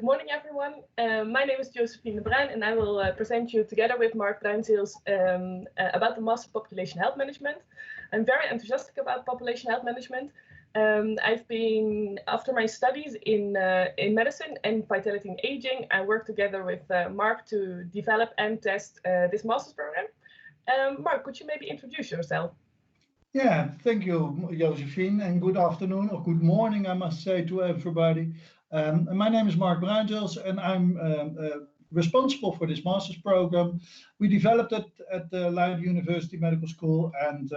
morning, everyone. My name is Josephine de Bruin, and I will present you together with Mark Bruinzeels about the Master of Population Health Management. I'm very enthusiastic about population health management. I've been, after my studies in medicine and vitality and aging, I worked together with Mark to develop and test this master's program. Mark, could you maybe introduce yourself? Yeah, thank you, Josephine, and good afternoon or good morning, I must say, to everybody. My name is Mark Bruinzeels, and I'm responsible for this master's program. We developed it at the Leiden University Medical School, and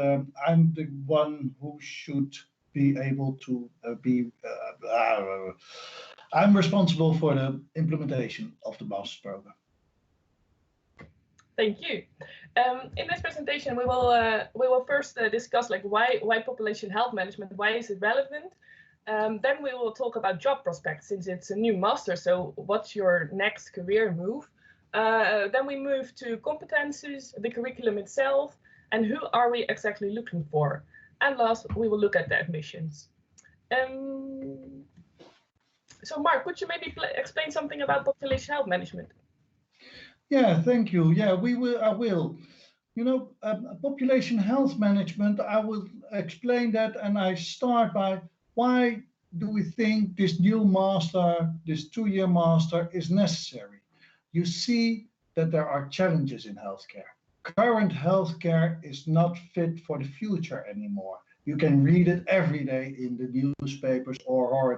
I'm the one who should be able to I'm responsible for the implementation of the master's program. Thank you. In this presentation, we will first discuss why population health management, why is it relevant? Then we will talk about job prospects, since it's a new master. So what's your next career move? Then we move to competencies, the curriculum itself, and who are we exactly looking for? And last, we will look at the admissions. So Mark, could you maybe explain something about population health management? Yeah, thank you. Yeah, I will. You know, population health management, I will explain that, and I start by why do we think this new master, this 2-year master, is necessary? You see that there are challenges in healthcare. Current healthcare is not fit for the future anymore. You can read it every day in the newspapers or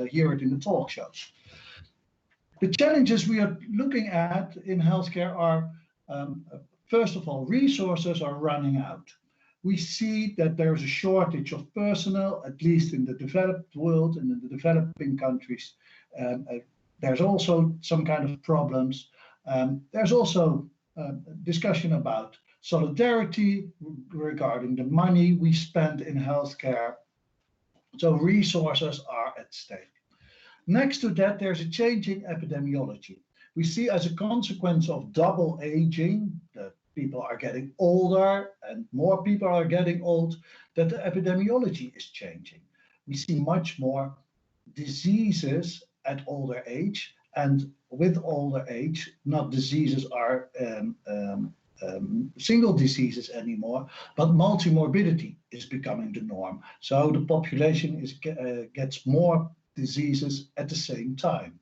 hear it in the talk shows. The challenges we are looking at in healthcare are, first of all, resources are running out. We see that there is a shortage of personnel, at least in the developed world and in the developing countries. There's also some kind of problems. There's also discussion about solidarity regarding the money we spend in healthcare. So resources are at stake. Next to that, there's a changing epidemiology. We see, as a consequence of double aging, that people are getting older and more people are getting old, that the epidemiology is changing. We see much more diseases at older age, and with older age, not diseases are single diseases anymore, but multimorbidity is becoming the norm. So the population gets more diseases at the same time.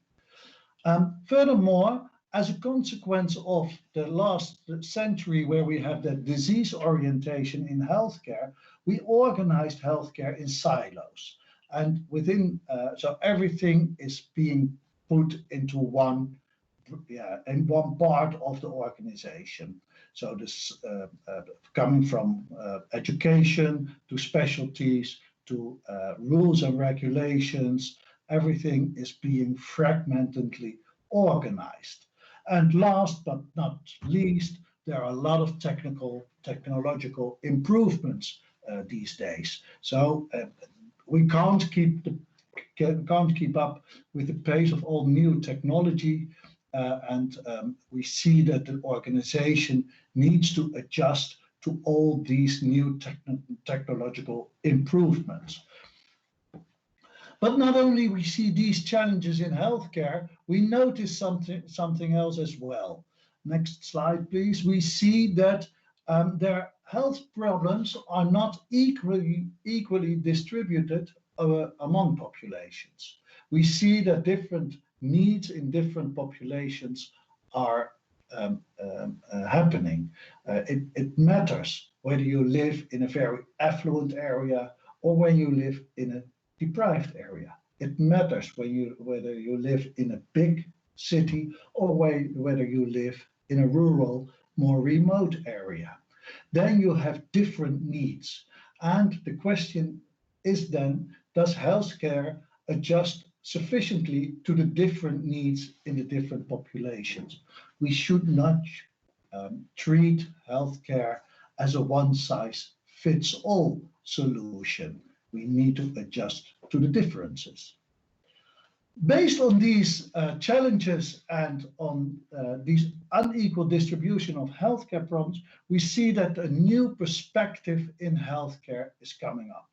Furthermore, as a consequence of the last century, where we have that disease orientation in healthcare, we organized healthcare in silos. And within, so everything is being put into one part of the organization. So this coming from education to specialties to rules and regulations, everything is being fragmentedly organized. And last but not least, there are a lot of technological improvements these days. So we can't keep up with the pace of all new technology, and we see that the organization needs to adjust to all these new technological improvements. But not only we see these challenges in healthcare, we notice something else as well. Next slide, please. We see that their health problems are not equally distributed among populations. We see that different needs in different populations are happening. It matters whether you live in a very affluent area or when you live in a deprived area. It matters whether you live in a big city or whether you live in a rural, more remote area. Then you have different needs. And the question is then, does healthcare adjust sufficiently to the different needs in the different populations? We should not treat healthcare as a one-size-fits-all solution. We need to adjust to the differences. Based on these challenges and on these unequal distribution of healthcare problems, we see that a new perspective in healthcare is coming up.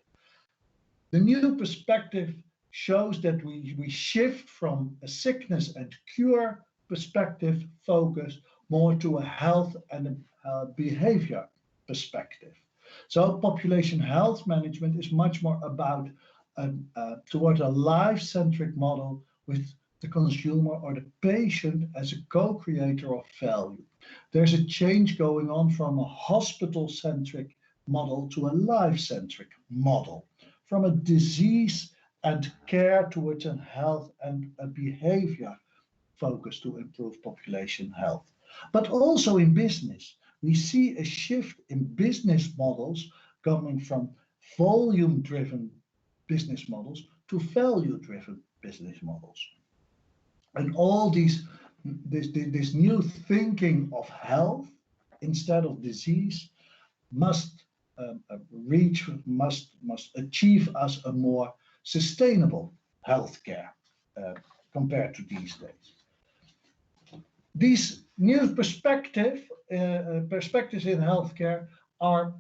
The new perspective shows that we shift from a sickness and cure perspective focus more to a health and a behavior perspective. So population health management is much more about toward a life-centric model with the consumer or the patient as a co-creator of value. There's a change going on from a hospital-centric model to a life-centric model, from a disease and care towards a health and a behavior focus to improve population health. But also in business, we see a shift in business models coming from volume-driven business models to value-driven business models. And all this new thinking of health instead of disease must achieve us a more sustainable healthcare compared to these days. These new perspectives in healthcare are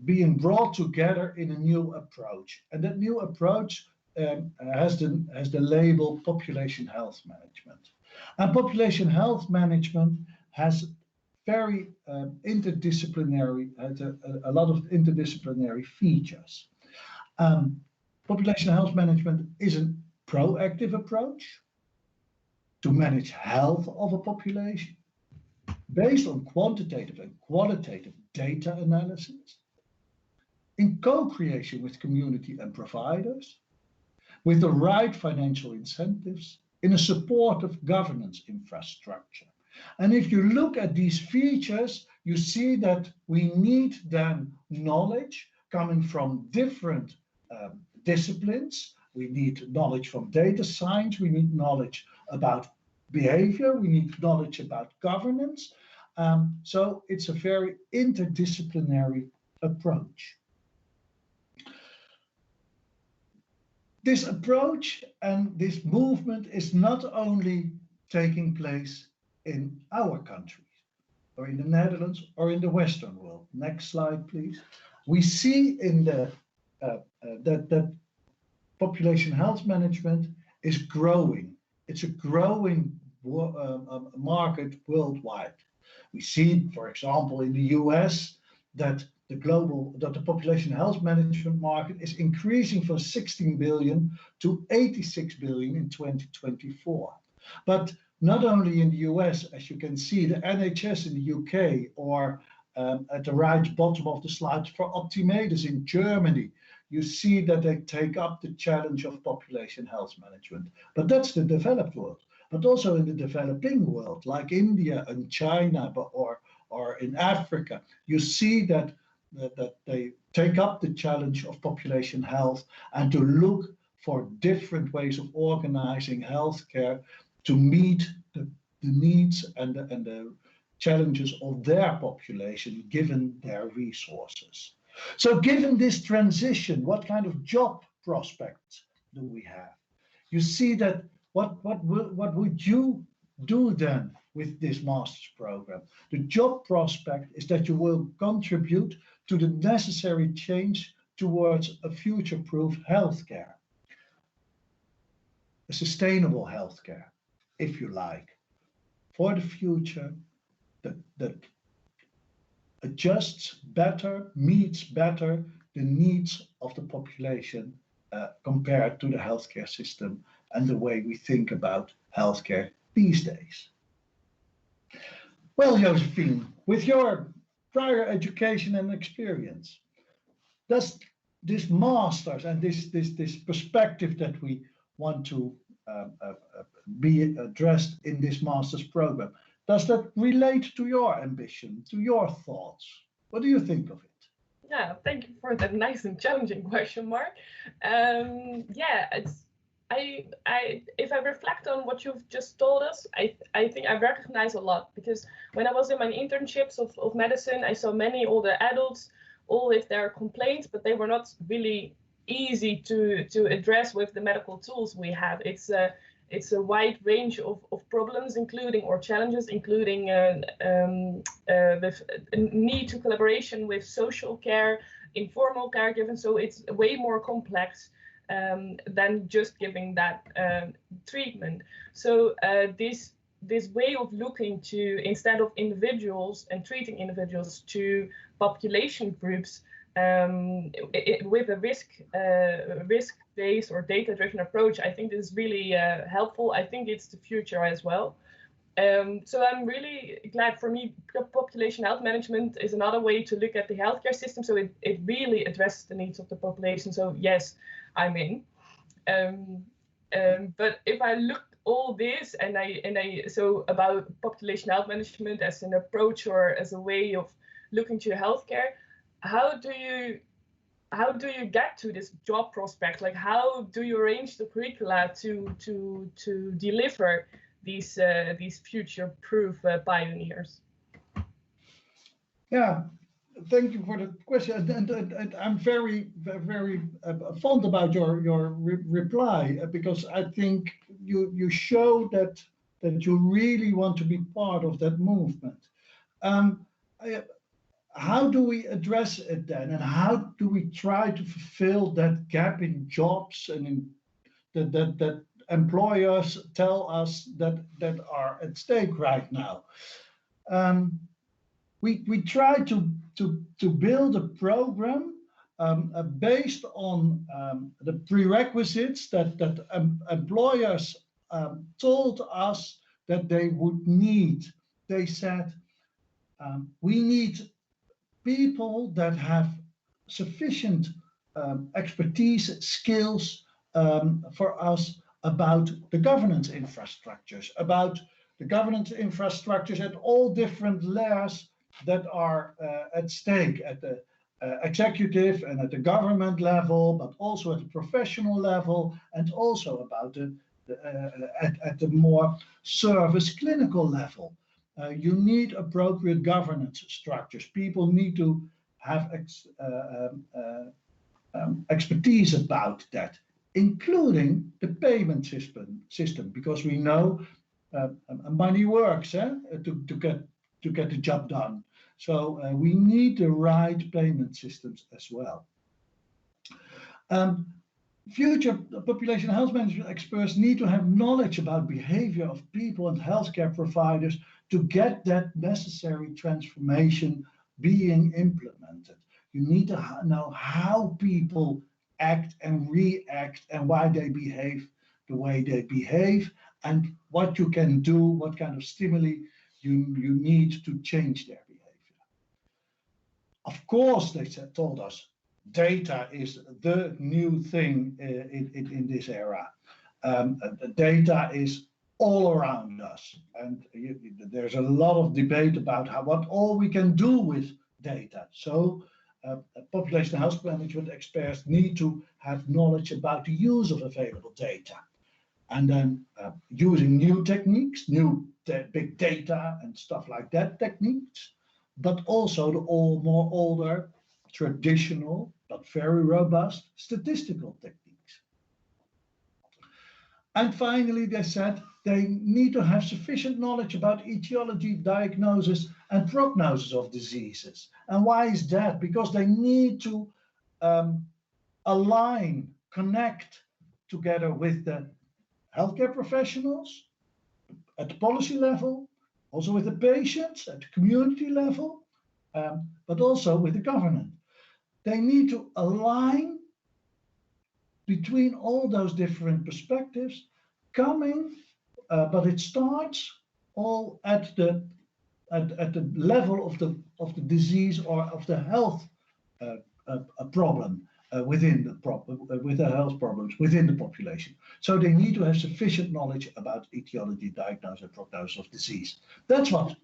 being brought together in a new approach, and that new approach has the label population health management. And population health management has very interdisciplinary, a lot of interdisciplinary features. Population health management is a proactive approach to manage health of a population based on quantitative and qualitative data analysis, in co-creation with community and providers, with the right financial incentives, in a supportive governance infrastructure. And if you look at these features, you see that we need then knowledge coming from different disciplines. We need knowledge from data science, we need knowledge about behavior, we need knowledge about governance. So it's a very interdisciplinary approach. This approach and this movement is not only taking place in our countries, or in the Netherlands, or in the Western world. Next slide, please. We see in that population health management is growing. It's a growing market worldwide. We see, for example, in the US, that the population health management market is increasing from 16 billion to 86 billion in 2024. But not only in the US, as you can see, the NHS in the UK, or at the right bottom of the slide for Optimedis in Germany, you see that they take up the challenge of population health management. But that's the developed world. But also in the developing world, like India and China, or in Africa, you see that they take up the challenge of population health and to look for different ways of organizing healthcare to meet the needs and the challenges of their population given their resources. So given this transition, what kind of job prospects do we have? You see that what would you do then with this master's program? The job prospect is that you will contribute to the necessary change towards a future-proof healthcare, a sustainable healthcare, if you like, for the future that adjusts better, meets better the needs of the population compared to the healthcare system and the way we think about healthcare these days. Well, Josephine, with your prior education and experience, does this master's and this perspective that we want to be addressed in this master's program, does that relate to your ambition, to your thoughts? What do you think of it? Yeah, thank you for that nice and challenging question, Mark. Yeah, if I reflect on what you've just told us, I think I recognize a lot, because when I was in my internships of medicine, I saw many older adults, all with their complaints, but they were not really easy to address with the medical tools we have. It's a wide range of problems, including, or challenges, including the need to collaboration with social care, informal caregiving. So it's way more complex than just giving that treatment. So this way of looking to, instead of individuals and treating individuals, to population groups with a risk-based or data-driven approach, I think this is really helpful. I think it's the future as well. So I'm really glad. For me, population health management is another way to look at the healthcare system. So it really addresses the needs of the population. So yes, I'm in. But if I look all this so about population health management as an approach or as a way of looking to healthcare, how do you get to this job prospect? Like, how do you arrange the curricula to deliver these future-proof pioneers? Yeah, thank you for the question, and I'm very fond about your reply, because I think you show that you really want to be part of that movement. How do we address it then, and how do we try to fulfill that gap in jobs and in that employers tell us that are at stake right now? We try to build a program based on the prerequisites that employers told us that they would need. They said, we need people that have sufficient expertise, skills for us about the governance infrastructures, at all different layers that are at stake, at the executive and at the government level, but also at the professional level, and also about at the more service clinical level. You need appropriate governance structures. People need to have expertise about that, including the payment system, because we know money works to get the job done. So we need the right payment systems as well. Future population health management experts need to have knowledge about behavior of people and healthcare providers to get that necessary transformation being implemented. You need to know how people act and react and why they behave the way they behave, and what you can do, what kind of stimuli you need to change their behavior. Of course, they told us, data is the new thing in this era. Data is all around us, and there's a lot of debate about what all we can do with data. So population health management experts need to have knowledge about the use of available data, and then using new techniques, new big data and stuff like that techniques, but also the more older, traditional, but very robust statistical techniques. And finally, they said they need to have sufficient knowledge about etiology, diagnosis, and prognosis of diseases. And why is that? Because they need to align, connect together with the healthcare professionals at the policy level, also with the patients at the community level, but also with the government. They need to align between all those different perspectives but it starts all at the level of the disease or of the health problem with the health problems within the population. So they need to have sufficient knowledge about etiology, diagnosis, and prognosis of disease. That's what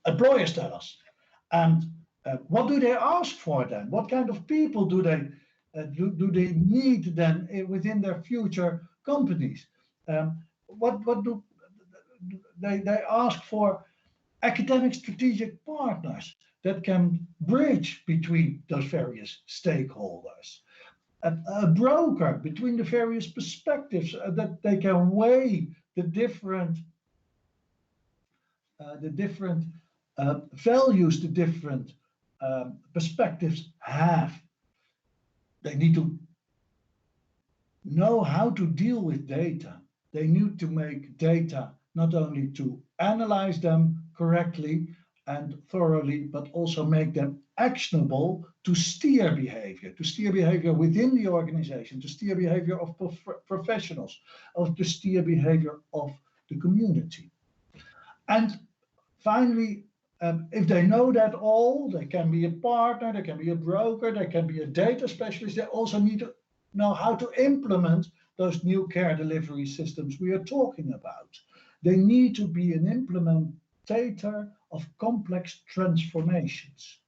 employers tell us. And what do they ask for then? What kind of people do they need then within their future companies? What do they ask for? Academic strategic partners that can bridge between those various stakeholders, a broker between the various perspectives that they can weigh the different values, the different perspectives have. They need to know how to deal with data. They need to make data not only to analyze them correctly and thoroughly, but also make them actionable to steer behavior within the organization, to steer behavior of professionals, to steer behavior of the community. And finally, if they know that all, they can be a partner, they can be a broker, they can be a data specialist, they also need to know how to implement those new care delivery systems we are talking about. They need to be an implementator of complex transformations.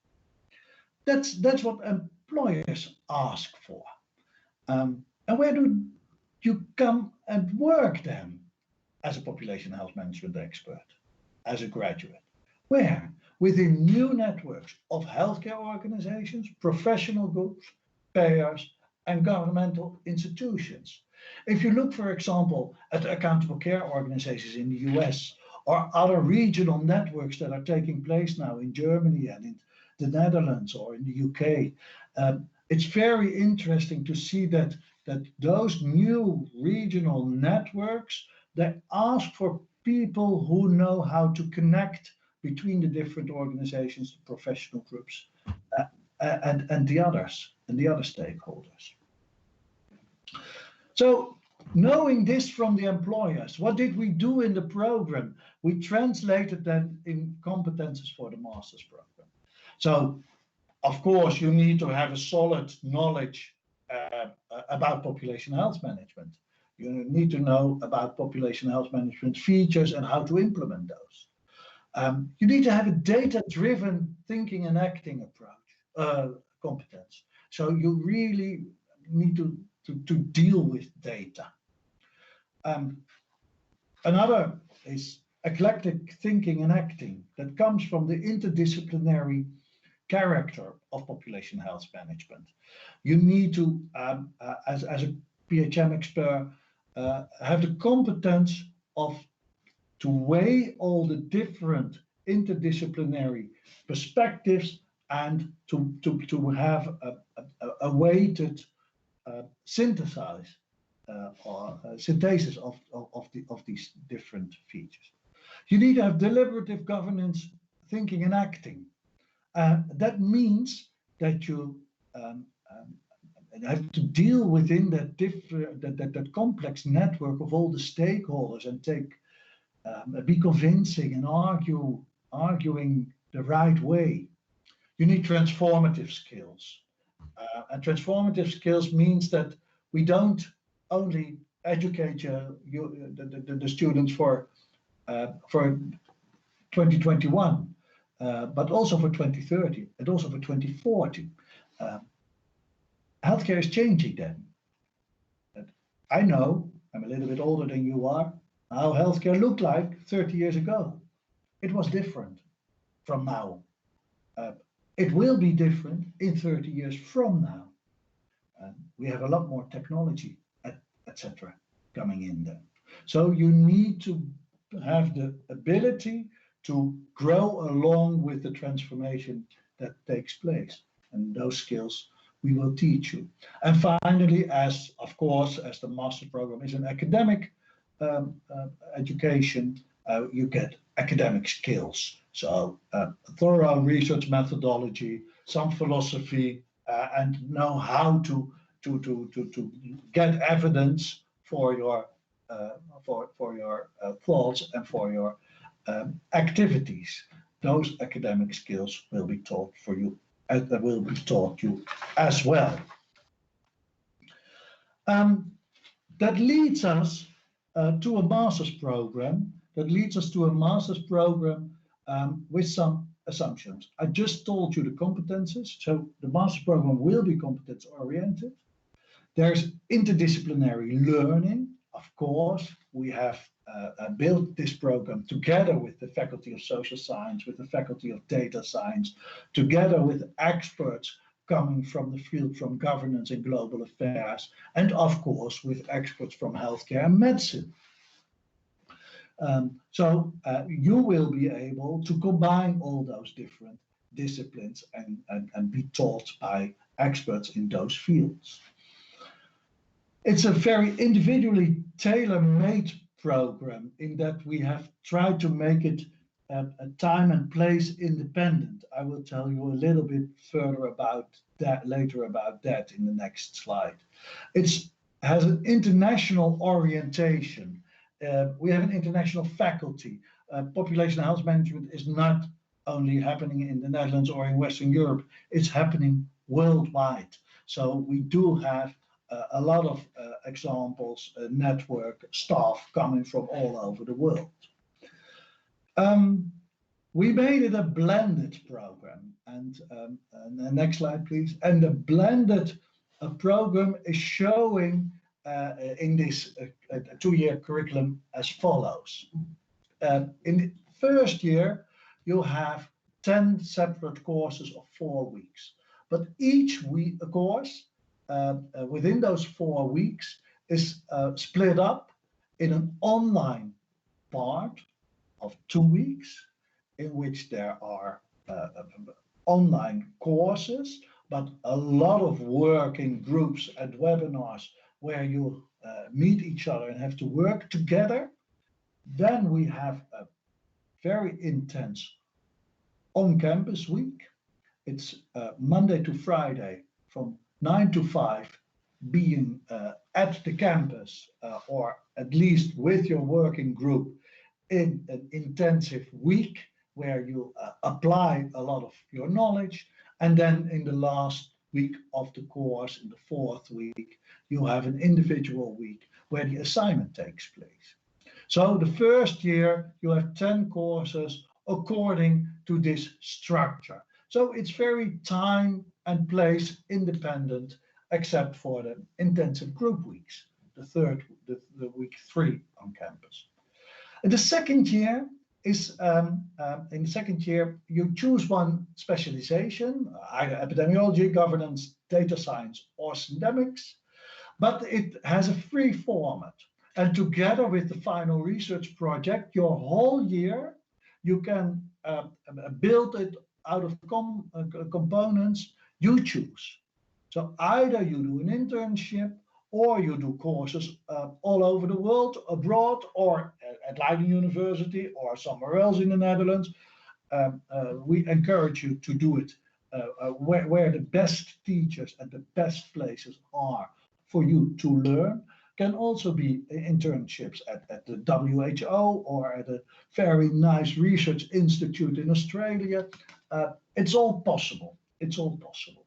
That's what employers ask for. And where do you come and work then as a population health management expert, as a graduate? Where? Within new networks of healthcare organizations, professional groups, payers, and governmental institutions. If you look, for example, at accountable care organizations in the US or other regional networks that are taking place now in Germany and in the Netherlands or in the UK, it's very interesting to see that those new regional networks, they ask for people who know how to connect between the different organizations, the professional groups, and the others, and the other stakeholders. So knowing this from the employers, what did we do in the program? We translated that in competences for the master's program. So, of course, you need to have a solid knowledge about population health management. You need to know about population health management features and how to implement those. You need to have a data-driven thinking and acting approach, competence. So you really need to deal with data. Another is eclectic thinking and acting that comes from the interdisciplinary character of population health management. You need to, as a PHM expert, have the competence to weigh all the different interdisciplinary perspectives and to have a weighted synthesis of these different features. You need to have deliberative governance, thinking and acting. That means that you have to deal within that complex network of all the stakeholders and be convincing and arguing the right way. You need transformative skills. And transformative skills means that we don't only educate the students for 2021, but also for 2030 and also for 2040. Healthcare is changing then. I know, I'm a little bit older than you are, how healthcare looked like 30 years ago. It was different from now. It will be different in 30 years from now. We have a lot more technology, etc., coming in there. So you need to have the ability to grow along with the transformation that takes place. And those skills we will teach you. And finally, as the master's program is an academic education, you get academic skills. So thorough research methodology, some philosophy, and know how to get evidence for your thoughts and for your activities. Those academic skills will be taught for you, and that will be taught you as well. That leads us to a master's program. With some assumptions. I just told you the competences. So the master's program will be competence oriented. There's interdisciplinary learning. Of course, we have built this program together with the Faculty of Social Science, with the Faculty of Data Science, together with experts coming from the field from governance and global affairs, and of course with experts from healthcare and medicine. So you will be able to combine all those different disciplines and be taught by experts in those fields. It's a very individually tailor-made program in that we have tried to make it a time and place independent. I will tell you a little bit further about that later about that in the next slide. It has an international orientation. We have an international faculty. Population health management is not only happening in the Netherlands or in Western Europe, it's happening worldwide. So we do have a lot of examples, network staff coming from all over the world. We made it a blended program, and the next slide, please. And the blended program is showing in this 2-year curriculum as follows. In the first year, you have 10 separate courses of 4 weeks, but each course within those 4 weeks is split up in an online part of 2 weeks, in which there are online courses, but a lot of working groups and webinars where you meet each other and have to work together. Then we have a very intense on-campus week. It's Monday to Friday from 9 to 5, being at the campus or at least with your working group in an intensive week where you apply a lot of your knowledge. And then in the last week of the course, in the 4th week, you have an individual week where the assignment takes place. So the first year, you have 10 courses according to this structure. So it's very time and place independent, except for the intensive group weeks, the week 3 on campus. In the second year is, in the second year, you choose one specialization, either epidemiology, governance, data science, or syndemics, but it has a free format. And together with the final research project, your whole year, you can build it out of components you choose. So either you do an internship or you do courses all over the world, abroad, or at Leiden University or somewhere else in the Netherlands. We encourage you to do it where the best teachers and the best places are for you to learn. Can also be internships at the WHO or at a very nice research institute in Australia. It's all possible. It's all possible.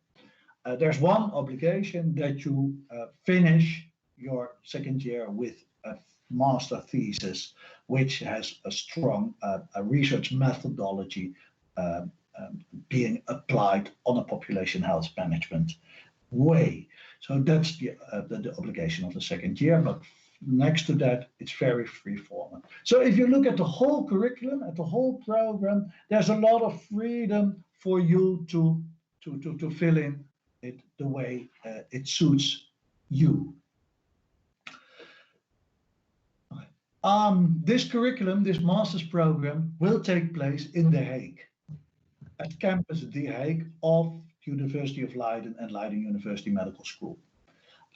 There's one obligation that you finish your second year with a master thesis, which has a strong research methodology being applied on a population health management way. So that's the obligation of the second year, but next to that, it's very free format. So if you look at the whole curriculum, at the whole program, there's a lot of freedom for you to fill in it the way it suits you. This curriculum, this master's program, will take place in The Hague, at campus The Hague of University of Leiden and Leiden University Medical School.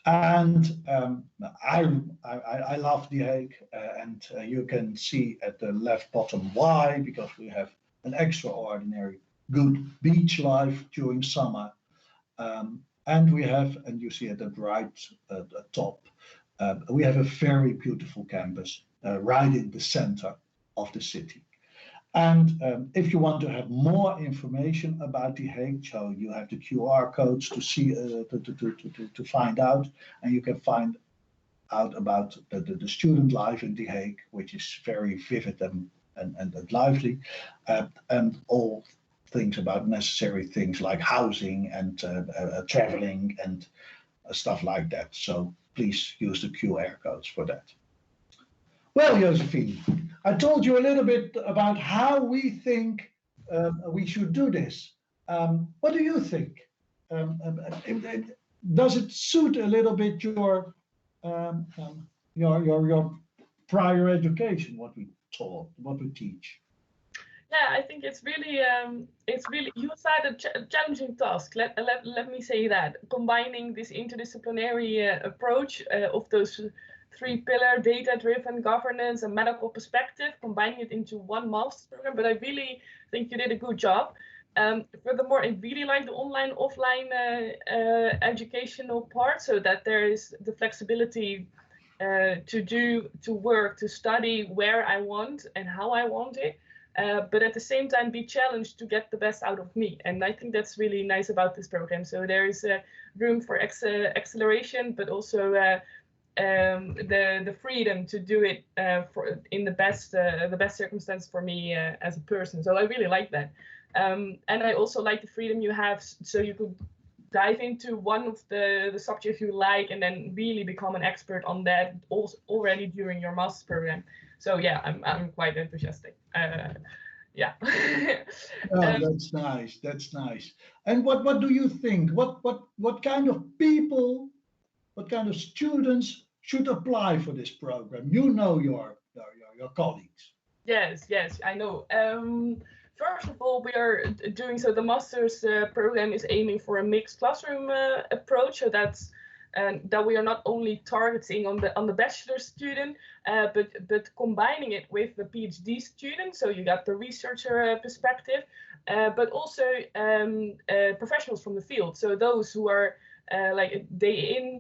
And I love The Hague, and you can see at the left bottom why, because we have an extraordinary good beach life during summer. And we have, and you see at the right top, we have a very beautiful campus right in the center of the city. And if you want to have more information about The Hague, so you have the QR codes to see to find out, and you can find out about the student life in The Hague, which is very vivid and lively, and all things about necessary things like housing and traveling and stuff like that. So please use the QR codes for that. Well, Josephine, I told you a little bit about how we think we should do this. What do you think? Does it suit a little bit your prior education, what we taught, what we teach? Yeah, I think it's really you assigned a challenging task. Let me say that combining this interdisciplinary approach of those three pillar data-driven governance and medical perspective, combining it into one master's program. But I really think you did a good job. Furthermore, I really like the online offline educational part, so that there is the flexibility to work, to study where I want and how I want it. But at the same time be challenged to get the best out of me. And I think that's really nice about this program. So there is room for acceleration, but also the freedom to do it in the best circumstance for me as a person. So I really like that. And I also like the freedom you have, so you could dive into one of the subjects you like and then really become an expert on that already during your master's program. So yeah, I'm quite enthusiastic. Yeah. Oh, that's nice. That's nice. And what do you think? What kind of people, what kind of students should apply for this program? You know your colleagues. Yes, I know. First of all, we are doing so. The master's program is aiming for a mixed classroom approach, so that's that we are not only targeting on the bachelor student, but combining it with the PhD student. So you got the researcher perspective, but also professionals from the field. So those who are like they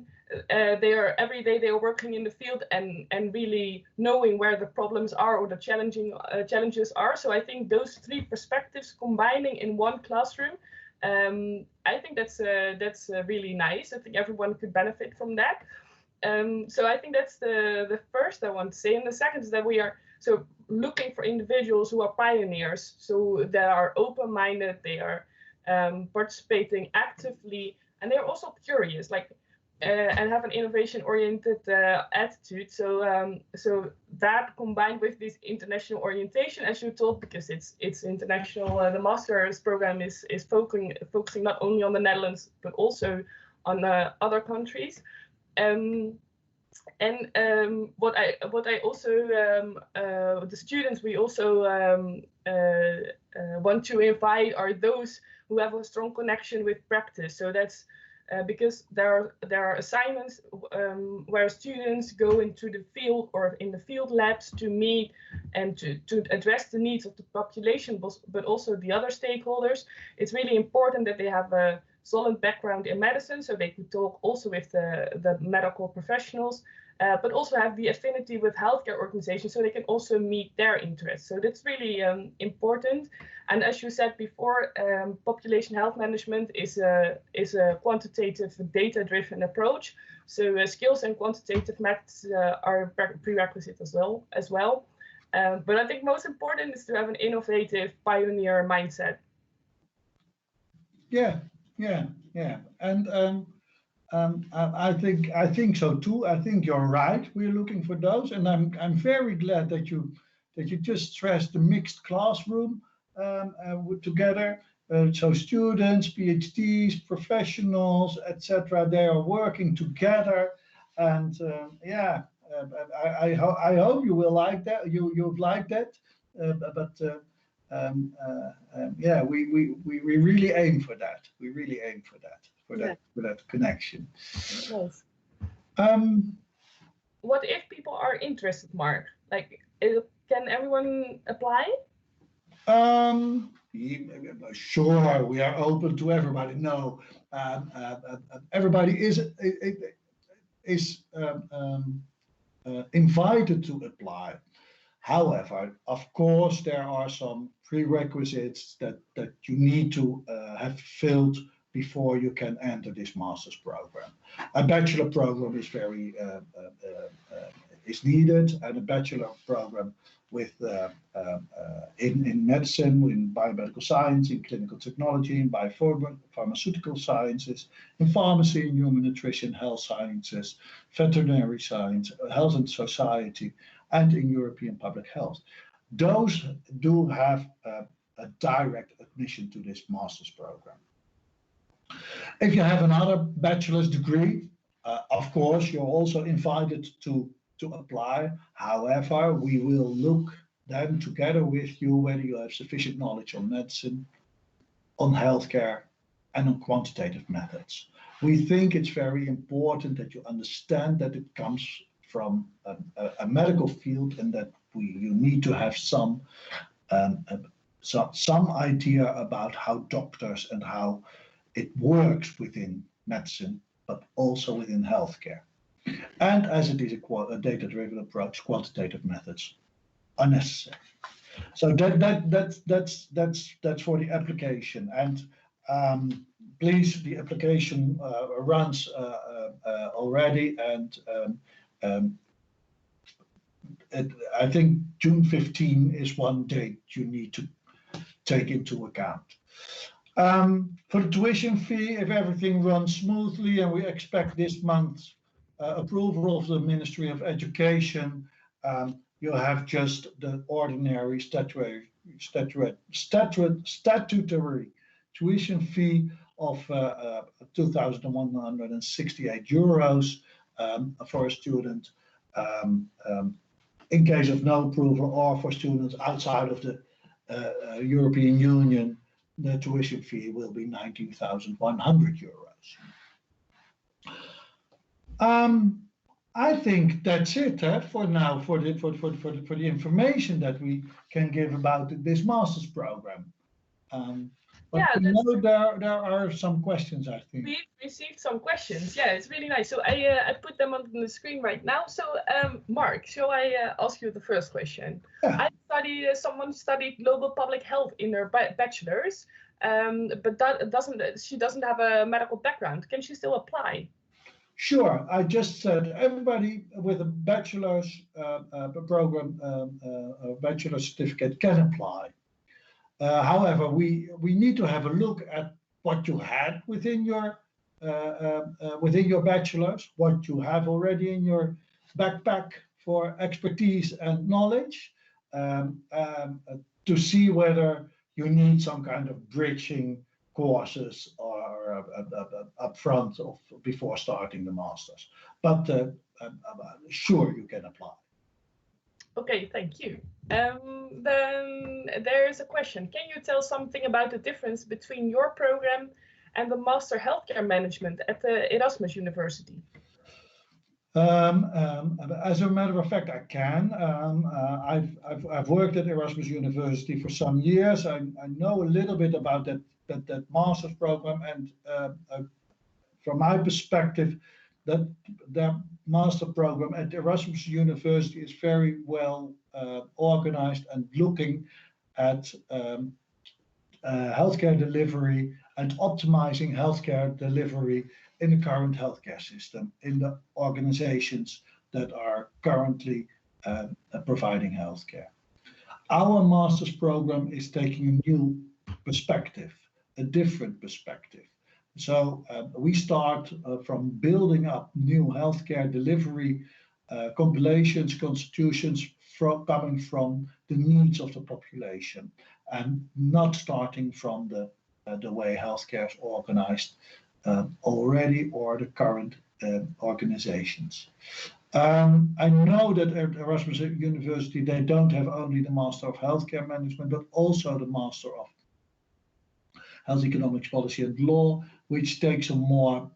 are every day they are working in the field and really knowing where the problems are or the challenges are. So I think those three perspectives combining in one classroom, I think that's really nice. I think everyone could benefit from that. So I think that's the first I want to say. And the second is that we are so looking for individuals who are pioneers, so that are open-minded, they are participating actively, and they're also curious, like and have an innovation-oriented attitude. So so that combined with this international orientation, as you told, because it's international. The master's program is focusing not only on the Netherlands but also on other countries. What I also the students we also want to invite are those who have a strong connection with practice. So that's because there are assignments where students go into the field or in the field labs to meet and to address the needs of the population, but also the other stakeholders. It's really important that they have a solid background in medicine, so they could talk also with the medical professionals, but also have the affinity with healthcare organizations, so they can also meet their interests. So that's really important. And as you said before, population health management is a quantitative, data-driven approach. So skills and quantitative methods are prerequisite as well. But I think most important is to have an innovative pioneer mindset. Yeah. And I think so too. I think you're right. We're looking for those, and I'm very glad that you just stressed the mixed classroom together. So students, PhDs, professionals, etc. They are working together, and I hope you will like that. You've liked that, yeah, we really aim for that. We really aim for that connection. Nice. Um, what if people are interested, Mark? Like, can everyone apply? Sure, we are open to everybody. No, everybody is invited to apply. However, of course, there are some prerequisites that you need to have filled before you can enter this master's program. A bachelor program is is needed, and a bachelor program with in medicine, in biomedical science, in clinical technology, in biopharmaceutical sciences, in pharmacy, in human nutrition, health sciences, veterinary science, health and society, and in European public health. Those do have a direct admission to this master's program. If you have another bachelor's degree, of course, you're also invited to apply. However, we will look then together with you whether you have sufficient knowledge on medicine, on healthcare, and on quantitative methods. We think it's very important that you understand that it comes from a medical field and that you need to have some idea about how doctors and how it works within medicine, but also within healthcare. And as it is a data-driven approach, quantitative methods are necessary. So that's for the application. And please, the application runs already, and I think June 15 is one date you need to take into account. For the tuition fee, if everything runs smoothly, and we expect this month's approval of the Ministry of Education, you'll have just the ordinary statutory tuition fee of €2,168 for a student in case of no approval, or for students outside of the European Union, the tuition fee will be €19,100. I think that's it for now for the information that we can give about this master's program. But Yeah, know there are some questions, I think. We've received some questions. Yeah, it's really nice. So I put them on the screen right now. So Mark, shall I ask you the first question? Yeah. Someone studied global public health in their bachelor's, but she doesn't have a medical background. Can she still apply? Sure. I just said everybody with a bachelor's program, bachelor certificate can apply. However, we need to have a look at what you had within your bachelor's, what you have already in your backpack for expertise and knowledge, to see whether you need some kind of bridging courses or upfront before starting the masters. But sure, you can apply. Okay, thank you. Then there's a question. Can you tell something about the difference between your program and the Master Healthcare Management at the Erasmus University? As a matter of fact, I can. I've worked at Erasmus University for some years. I know a little bit about that master's program, and from my perspective, that master program at Erasmus University is very well organized and looking at healthcare delivery and optimizing healthcare delivery in the current healthcare system, in the organizations that are currently providing healthcare. Our master's program is taking a new perspective, a different perspective. So we start from building up new healthcare delivery compilations, constitutions coming from the needs of the population, and not starting from the way healthcare is organized already, or the current organizations. I know that at Erasmus University they don't have only the Master of Healthcare Management, but also the Master of Health Economics, Policy and Law, which takes a more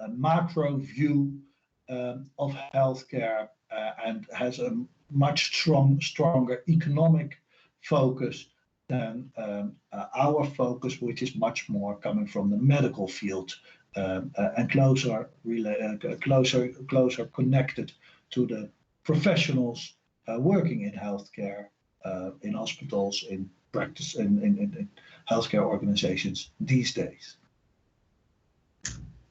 macro view of healthcare and has a much stronger economic focus than our focus, which is much more coming from the medical field and closer connected to the professionals working in healthcare, in hospitals, in practice, in healthcare organizations these days.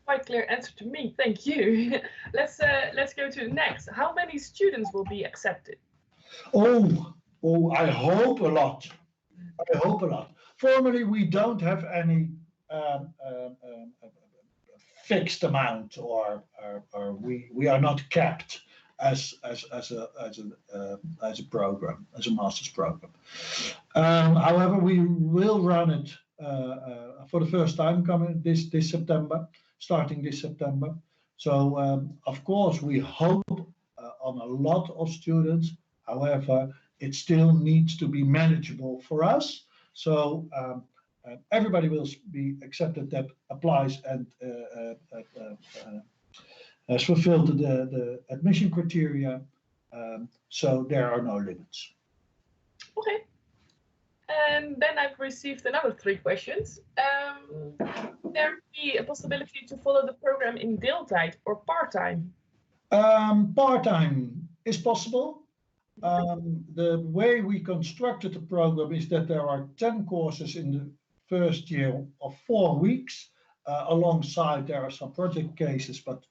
Quite clear answer to me. Thank you. Let's go to the next. How many students will be accepted? Oh, I hope a lot. I hope a lot. Formally, we don't have any fixed amount, or we are not capped as a program, as a master's program. However, we will run it for the first time coming this September, starting this September. So of course we hope on a lot of students. However, it still needs to be manageable for us. So everybody will be accepted that applies and has fulfilled the admission criteria. So there are no limits. Okay. And then I've received another 3 questions. There be a possibility to follow the program in deeltijd or part-time? Part-time is possible. The way we constructed the program is that there are 10 courses in the first year of 4 weeks. Alongside, there are some project cases, but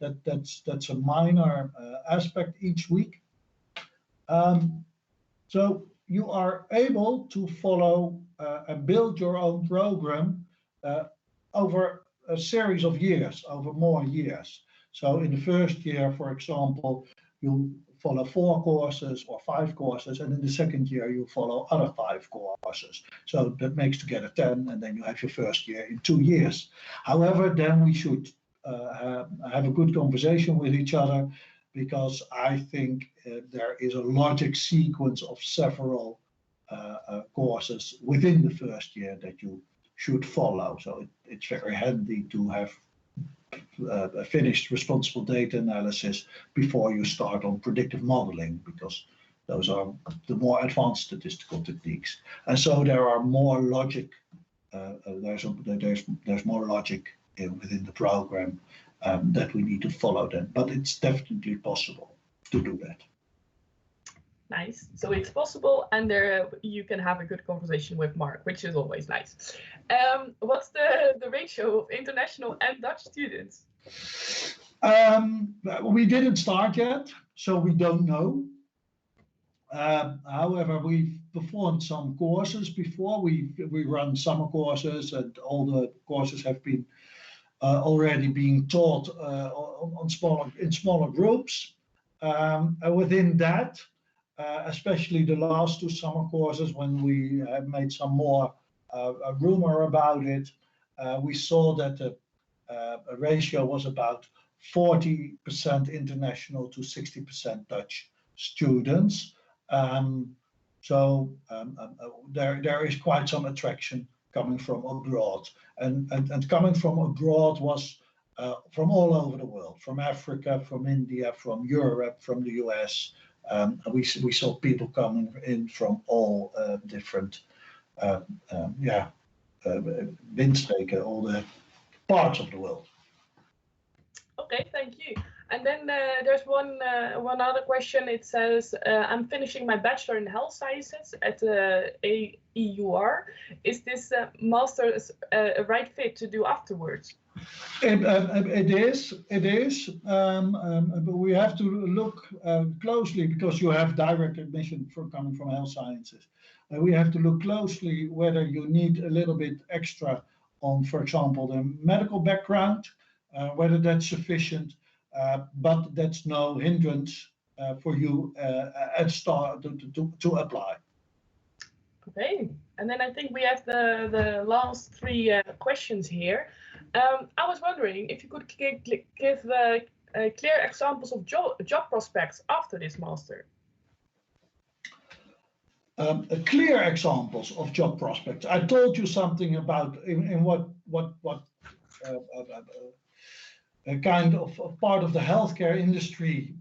that's a minor aspect each week. So you are able to follow and build your own program over a series of years, over more years. So in the first year, for example, you follow 4 courses or 5 courses, and in the second year you follow other 5 courses. So that makes together 10, and then you have your first year in 2 years. However, then we should have a good conversation with each other, because I think there is a logic sequence of several courses within the first year that you should follow. So it's very handy to have finished responsible data analysis before you start on predictive modeling, because those are the more advanced statistical techniques. And so there are more logic. There's more logic within the program that we need to follow then, but it's definitely possible to do that. Nice. So it's possible, and there you can have a good conversation with Mark, which is always nice. What's the ratio of international and Dutch students? We didn't start yet, so we don't know. However, we've performed some courses before. We run summer courses, and all the courses have been already being taught in smaller groups. Within that, especially the last 2 summer courses, when we have made some more rumor about it, we saw that a ratio was about 40% international to 60% Dutch students. So there is quite some attraction coming from abroad, and coming from abroad was from all over the world, from Africa, from India, from Europe, from the US. We saw people coming in from all different windstreken, all the parts of the world. Okay, thank you. And then there's one other question. It says, I'm finishing my bachelor in health sciences at AEUR. Is this master's a right fit to do afterwards? It is, but we have to look closely, because you have direct admission coming from health sciences. We have to look closely whether you need a little bit extra on, for example, the medical background, whether that's sufficient, but that's no hindrance for you at start to apply. Okay, and then I think we have the last 3 questions here. I was wondering if you could give clear examples of job prospects after this master. Clear examples of job prospects. I told you something about in what kind of part of the healthcare industry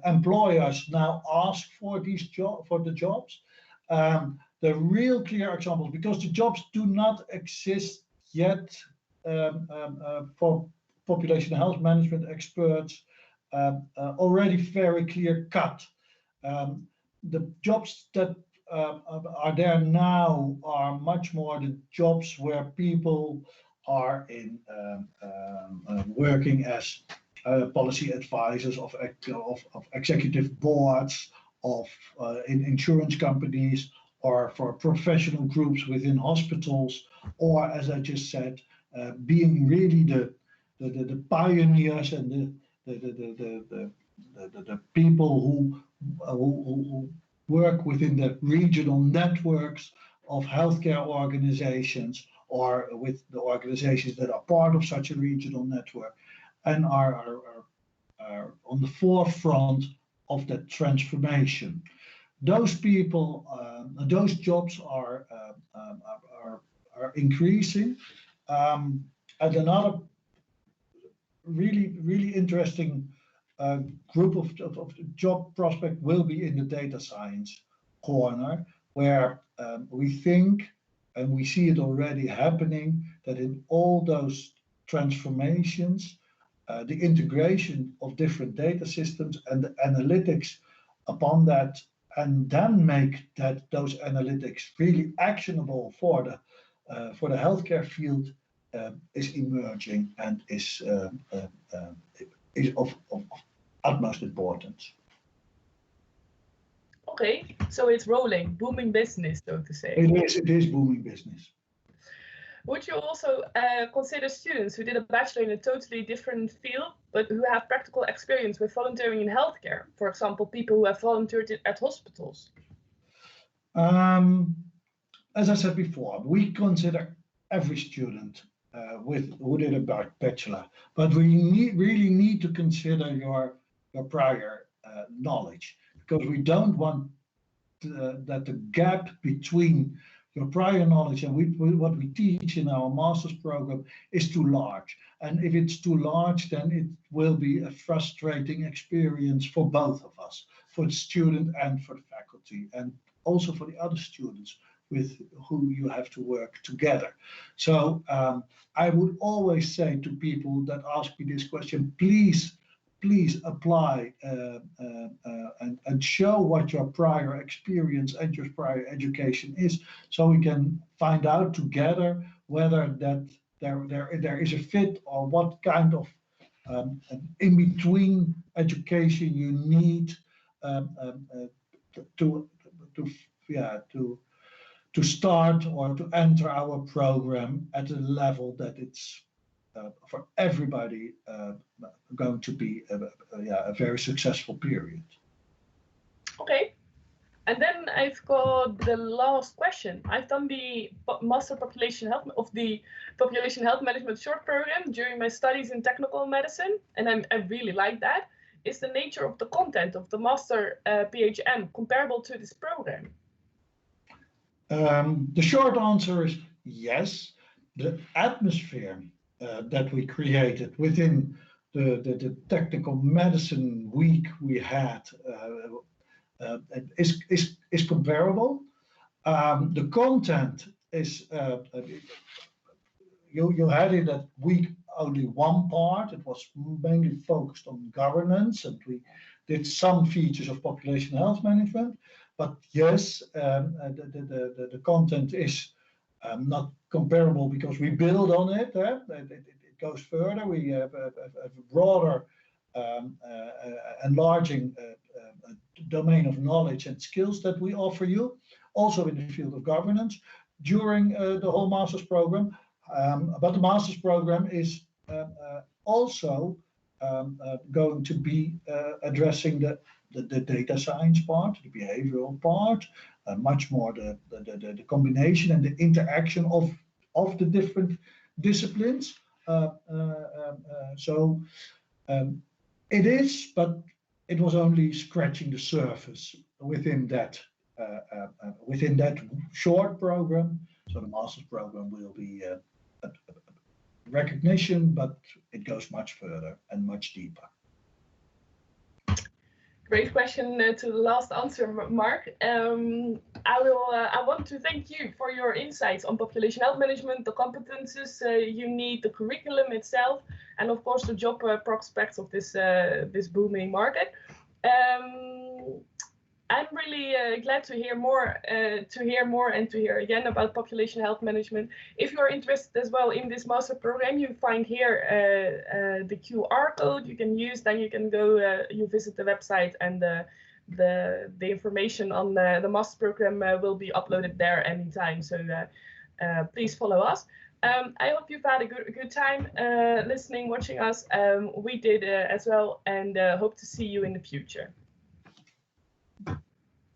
employers now ask for these jobs. The real clear examples, because the jobs do not exist yet for population health management experts, already very clear cut. The jobs that are there now are much more the jobs where people are in working as policy advisors of executive boards, in insurance companies, or for professional groups within hospitals, or, as I just said, being really the pioneers and the people who work within the regional networks of healthcare organizations, or with the organizations that are part of such a regional network, and are on the forefront of that transformation. those people, those jobs are increasing. And another really interesting group of job prospect will be in the data science corner, where we think, and we see it already happening, that in all those transformations, the integration of different data systems and the analytics upon that, and then make those analytics really actionable for the healthcare field, is emerging and is of utmost importance. Okay, so it's rolling, booming business, so to say. It is booming business. Would you also consider students who did a bachelor in a totally different field, but who have practical experience with volunteering in healthcare? For example, people who have volunteered at hospitals. As I said before, we consider every student who did a bachelor, but we really need to consider your prior knowledge, because we don't want that the gap between your prior knowledge and what we teach in our master's program is too large. And if it's too large, then it will be a frustrating experience for both of us, for the student and for the faculty, and also for the other students with who you have to work together. So I would always say to people that ask me this question, please apply and show what your prior experience and your prior education is, so we can find out together whether that there is a fit, or what kind of in between education you need to start or to enter our program at a level that it's for everybody going to be a very successful period. Okay, and then I've got the last question. I've done the Master Population Health of the Population Health Management short program during my studies in technical medicine, and I really like that. Is the nature of the content of the Master PHM comparable to this program? The short answer is yes. The atmosphere that we created within the technical medicine week we had is comparable. The content is you had in that week only one part. It was mainly focused on governance, and we did some features of population health management. But yes, the content is not comparable because we build on it. It goes further. We have a broader, enlarging domain of knowledge and skills that we offer you, also in the field of governance during the whole master's program. But the master's program is also going to be addressing the data science part, the behavioral part, much more the combination and the interaction of the different disciplines. So it is, but it was only scratching the surface within that short program. So the master's program will be a recognition, but it goes much further and much deeper. Great question to the last answer, Mark. I want to thank you for your insights on population health management, the competences you need, the curriculum itself, and of course the job prospects of this booming market. I'm really glad to hear more and to hear again about population health management. If you're interested as well in this master program, you find here the QR code you can use. Then you can go, you visit the website, and the information on the master program will be uploaded there anytime. So please follow us. I hope you've had a good time listening, watching us. We did as well, and hope to see you in the future.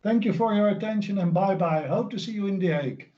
Thank you for your attention, and bye-bye. Hope to see you in The Hague.